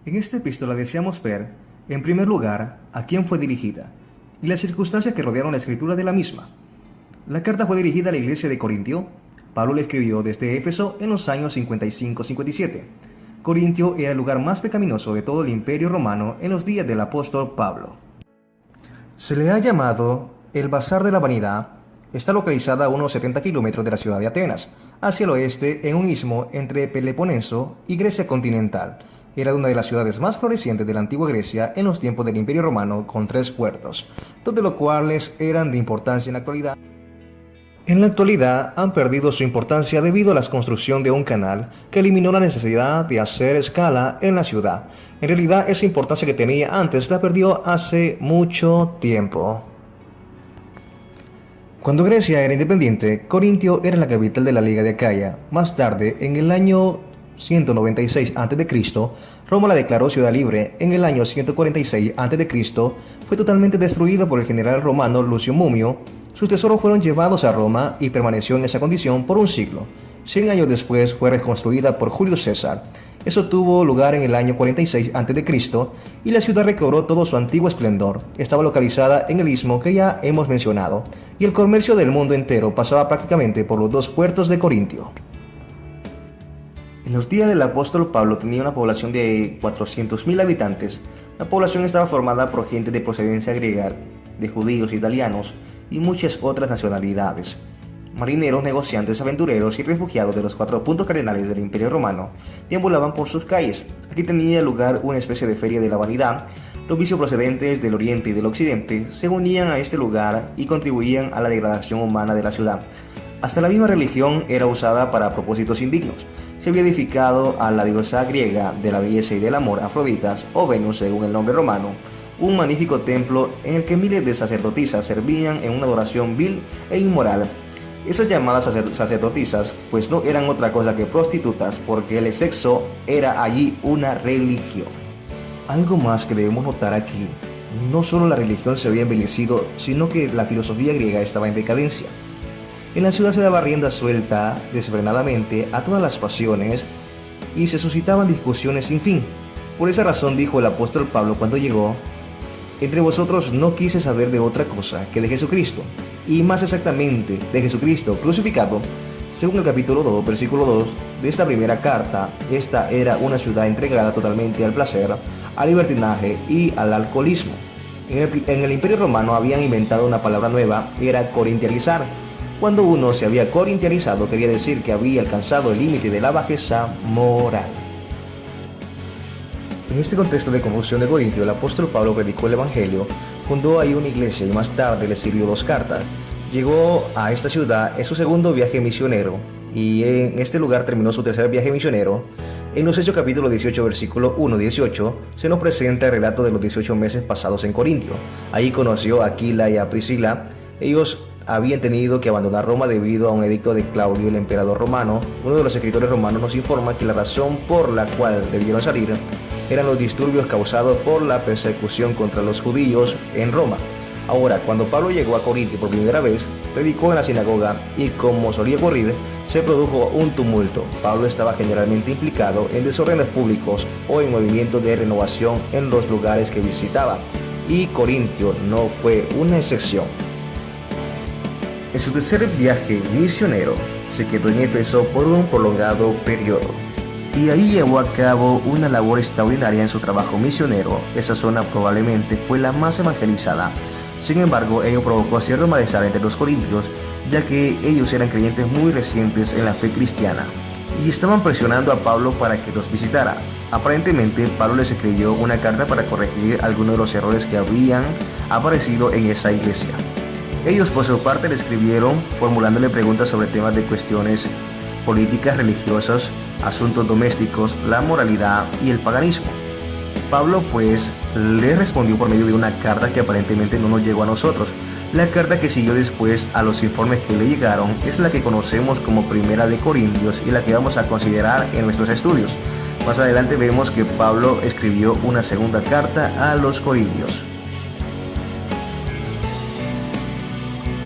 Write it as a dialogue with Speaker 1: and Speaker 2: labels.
Speaker 1: En esta epístola deseamos ver, en primer lugar, a quién fue dirigida y las circunstancias que rodearon la escritura de la misma. La carta fue dirigida a la iglesia de Corintio. Pablo la escribió desde Éfeso en los años 55-57. Corintio era el lugar más pecaminoso de todo el imperio romano en los días del apóstol Pablo. Se le ha llamado el Bazar de la Vanidad. Está localizada a unos 70 kilómetros de la ciudad de Atenas, hacia el oeste en un istmo entre Peloponeso y Grecia continental. Era una de las ciudades más florecientes de la antigua Grecia en los tiempos del Imperio Romano, con 3 puertos, dos de los cuales eran de importancia en la actualidad. En la actualidad han perdido su importancia debido a la construcción de un canal que eliminó la necesidad de hacer escala en la ciudad. En realidad, esa importancia que tenía antes la perdió hace mucho tiempo. Cuando Grecia era independiente, Corintio era la capital de la Liga de Acaya. Más tarde, en el año 196 a.C., Roma la declaró ciudad libre. En el año 146 a.C., fue totalmente destruida por el general romano Lucio Mumio. Sus tesoros fueron llevados a Roma y permaneció en esa condición por un siglo. 100 años después fue reconstruida por Julio César. Eso tuvo lugar en el año 46 a.C. y la ciudad recobró todo su antiguo esplendor. Estaba localizada en el istmo que ya hemos mencionado, y el comercio del mundo entero pasaba prácticamente por los 2 puertos de Corintio. En los días del apóstol Pablo tenía una población de 400.000 habitantes. La población estaba formada por gente de procedencia griega, de judíos, italianos y muchas otras nacionalidades. Marineros, negociantes, aventureros y refugiados de los 4 puntos cardinales del Imperio Romano deambulaban por sus calles. Aquí tenía lugar una especie de feria de la vanidad. Los vicios procedentes del oriente y del occidente se unían a este lugar y contribuían a la degradación humana de la ciudad. Hasta la misma religión era usada para propósitos indignos. Se había edificado a la diosa griega de la belleza y del amor, Afroditas, o Venus según el nombre romano, un magnífico templo en el que miles de sacerdotisas servían en una adoración vil e inmoral. Esas llamadas sacerdotisas pues no eran otra cosa que prostitutas, porque el sexo era allí una religión. Algo más que debemos notar aquí: no solo la religión se había envejecido, sino que la filosofía griega estaba en decadencia. En la ciudad se daba rienda suelta desenfrenadamente a todas las pasiones y se suscitaban discusiones sin fin. Por esa razón dijo el apóstol Pablo cuando llegó: entre vosotros no quise saber de otra cosa que de Jesucristo, y más exactamente de Jesucristo crucificado. Según el capítulo 2, versículo 2 de esta primera carta, esta era una ciudad entregada totalmente al placer, al libertinaje y al alcoholismo. En el Imperio Romano habían inventado una palabra nueva, era corintializar. Cuando uno se había corintializado, quería decir que había alcanzado el límite de la bajeza moral. En este contexto de confusión de Corintio, el apóstol Pablo predicó el Evangelio, fundó ahí una iglesia y más tarde le escribió 2 cartas. Llegó a esta ciudad en su segundo viaje misionero y en este lugar terminó su tercer viaje misionero. En los Hechos capítulo 18, versículo 1-18, se nos presenta el relato de los 18 meses pasados en Corintio. Ahí conoció a Aquila y a Priscila. Ellos habían tenido que abandonar Roma debido a un edicto de Claudio, el emperador romano. Uno de los escritores romanos nos informa que la razón por la cual debieron salir eran los disturbios causados por la persecución contra los judíos en Roma. Ahora, cuando Pablo llegó a Corintio por primera vez, predicó en la sinagoga y, como solía ocurrir, se produjo un tumulto. Pablo estaba generalmente implicado en desórdenes públicos o en movimientos de renovación en los lugares que visitaba, y Corintio no fue una excepción. En su tercer viaje misionero, se quedó en Éfeso por un prolongado periodo, y ahí llevó a cabo una labor extraordinaria en su trabajo misionero. Esa zona probablemente fue la más evangelizada. Sin embargo, ello provocó cierto malestar entre los corintios, ya que ellos eran creyentes muy recientes en la fe cristiana, y estaban presionando a Pablo para que los visitara. Aparentemente, Pablo les escribió una carta para corregir algunos de los errores que habían aparecido en esa iglesia. Ellos por su parte le escribieron formulándole preguntas sobre temas de cuestiones políticas, religiosas, asuntos domésticos, la moralidad y el paganismo. Pablo pues le respondió por medio de una carta que aparentemente no nos llegó a nosotros. La carta que siguió después a los informes que le llegaron es la que conocemos como Primera de Corintios y la que vamos a considerar en nuestros estudios. Más adelante vemos que Pablo escribió una segunda carta a los Corintios.